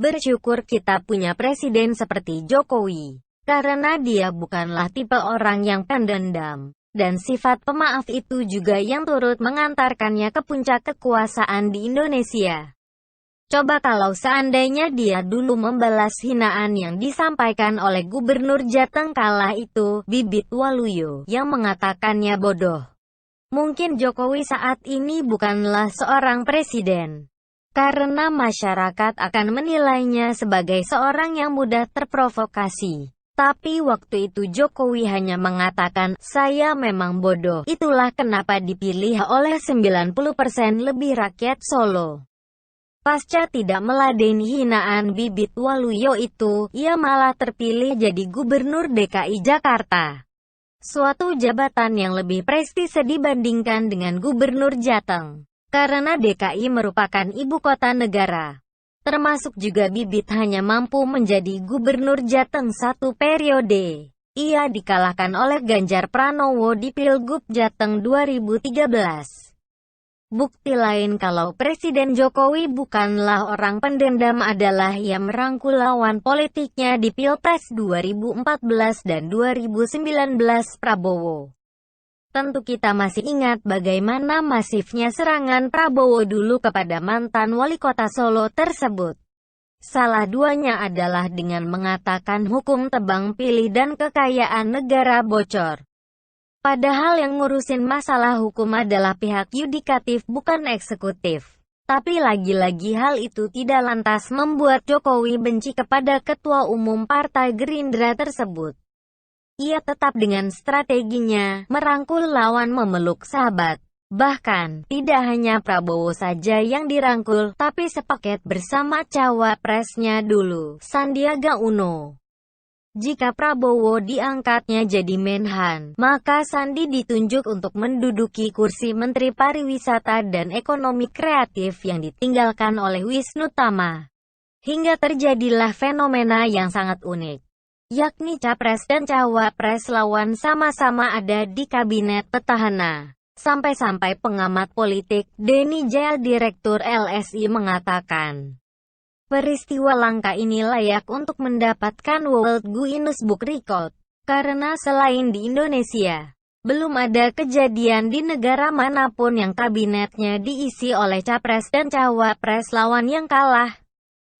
Bersyukur kita punya presiden seperti Jokowi. Karena dia bukanlah tipe orang yang pendendam. Dan sifat pemaaf itu juga yang turut mengantarkannya ke puncak kekuasaan di Indonesia. Coba kalau seandainya dia dulu membalas hinaan yang disampaikan oleh Gubernur Jateng kala itu, Bibit Waluyo, yang mengatakannya bodoh. Mungkin Jokowi saat ini bukanlah seorang presiden. Karena masyarakat akan menilainya sebagai seorang yang mudah terprovokasi. Tapi waktu itu Jokowi hanya mengatakan, saya memang bodoh. Itulah kenapa dipilih oleh 90% lebih rakyat Solo. Pasca tidak meladeni hinaan Bibit Waluyo itu, ia malah terpilih jadi Gubernur DKI Jakarta. Suatu jabatan yang lebih prestise dibandingkan dengan Gubernur Jateng. Karena DKI merupakan ibu kota negara. Termasuk juga Bibit hanya mampu menjadi Gubernur Jateng 1 periode. Ia dikalahkan oleh Ganjar Pranowo di Pilgub Jateng 2013. Bukti lain kalau Presiden Jokowi bukanlah orang pendendam adalah ia merangkul lawan politiknya di Pilpres 2014 dan 2019 Prabowo. Tentu kita masih ingat bagaimana masifnya serangan Prabowo dulu kepada mantan wali kota Solo tersebut. Salah duanya adalah dengan mengatakan hukum tebang pilih dan kekayaan negara bocor. Padahal yang ngurusin masalah hukum adalah pihak yudikatif bukan eksekutif. Tapi lagi-lagi hal itu tidak lantas membuat Jokowi benci kepada Ketua Umum Partai Gerindra tersebut. Ia tetap dengan strateginya, merangkul lawan memeluk sahabat. Bahkan, tidak hanya Prabowo saja yang dirangkul, tapi sepaket bersama cawapresnya dulu, Sandiaga Uno. Jika Prabowo diangkatnya jadi Menhan, maka Sandi ditunjuk untuk menduduki kursi Menteri Pariwisata dan Ekonomi Kreatif yang ditinggalkan oleh Wisnu Tama. Hingga terjadilah fenomena yang sangat unik. Yakni capres dan cawapres lawan sama-sama ada di kabinet petahana. Sampai-sampai pengamat politik, Denny Jaya Direktur LSI mengatakan, peristiwa langka ini layak untuk mendapatkan World Guinness Book Record. Karena selain di Indonesia, belum ada kejadian di negara manapun yang kabinetnya diisi oleh capres dan cawapres lawan yang kalah.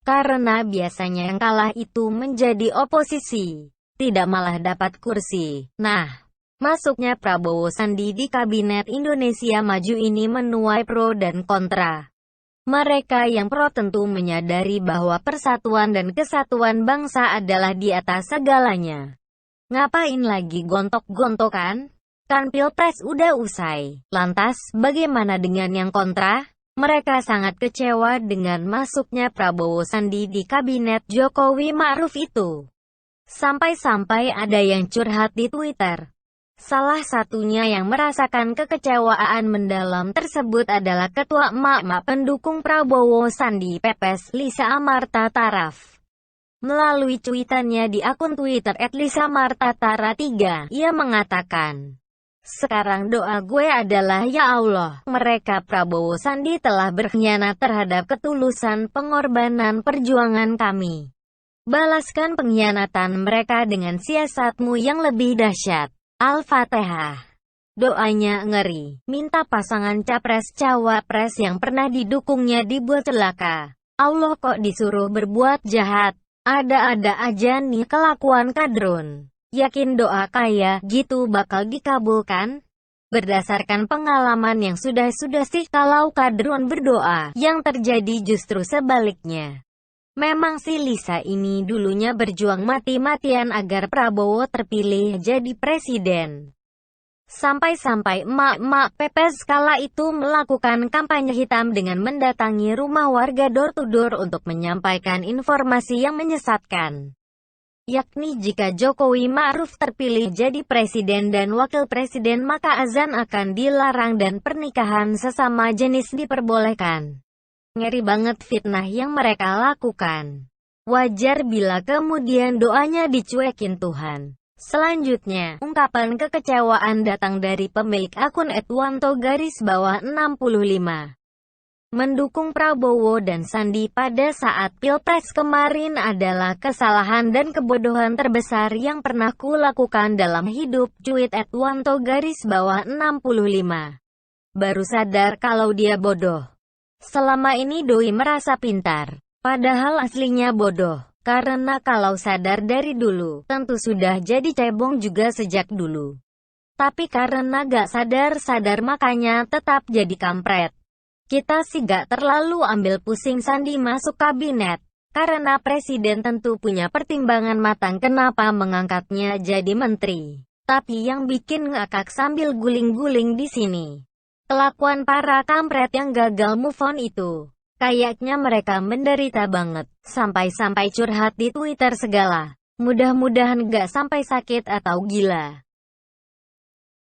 Karena biasanya yang kalah itu menjadi oposisi, tidak malah dapat kursi. Nah, masuknya Prabowo Sandi di Kabinet Indonesia Maju ini menuai pro dan kontra. Mereka yang pro tentu menyadari bahwa persatuan dan kesatuan bangsa adalah di atas segalanya. Ngapain lagi gontok-gontokan? Kan Pilpres udah usai. Lantas, bagaimana dengan yang kontra? Mereka sangat kecewa dengan masuknya Prabowo Sandi di kabinet Jokowi Ma'ruf itu. Sampai-sampai ada yang curhat di Twitter. Salah satunya yang merasakan kekecewaan mendalam tersebut adalah ketua emak-emak pendukung Prabowo Sandi Pepes, Lisa Amarta Taraf. Melalui cuitannya di akun Twitter @lisamartatara3, ia mengatakan, sekarang doa gue adalah ya Allah, mereka Prabowo Sandi telah berkhianat terhadap ketulusan pengorbanan perjuangan kami. Balaskan pengkhianatan mereka dengan siasatmu yang lebih dahsyat. Al-Fatihah. Doanya ngeri, minta pasangan capres-cawapres yang pernah didukungnya dibuat celaka. Allah kok disuruh berbuat jahat, ada-ada aja nih kelakuan kadrun. Yakin doa kayak gitu bakal dikabulkan? Berdasarkan pengalaman yang sudah sih kalau kadrun berdoa, yang terjadi justru sebaliknya. Memang si Lisa ini dulunya berjuang mati-matian agar Prabowo terpilih jadi presiden. Sampai-sampai emak-emak Pepes kala itu melakukan kampanye hitam dengan mendatangi rumah warga door to door untuk menyampaikan informasi yang menyesatkan. Yakni jika Jokowi Ma'ruf terpilih jadi presiden dan wakil presiden maka azan akan dilarang dan pernikahan sesama jenis diperbolehkan. Ngeri banget fitnah yang mereka lakukan. Wajar bila kemudian doanya dicuekin Tuhan. Selanjutnya, ungkapan kekecewaan datang dari pemilik akun @wanto_65. Mendukung Prabowo dan Sandi pada saat Pilpres kemarin adalah kesalahan dan kebodohan terbesar yang pernah kulakukan dalam hidup, cuit @wanto_65. Baru sadar kalau dia bodoh. Selama ini Doi merasa pintar, padahal aslinya bodoh. Karena kalau sadar dari dulu, tentu sudah jadi cebong juga sejak dulu. Tapi karena gak sadar-sadar makanya tetap jadi kampret. Kita sih gak terlalu ambil pusing Sandi masuk kabinet, karena presiden tentu punya pertimbangan matang kenapa mengangkatnya jadi menteri. Tapi yang bikin ngakak sambil guling-guling di sini, kelakuan para kampret yang gagal move on itu. Kayaknya mereka menderita banget, sampai-sampai curhat di Twitter segala. Mudah-mudahan gak sampai sakit atau gila.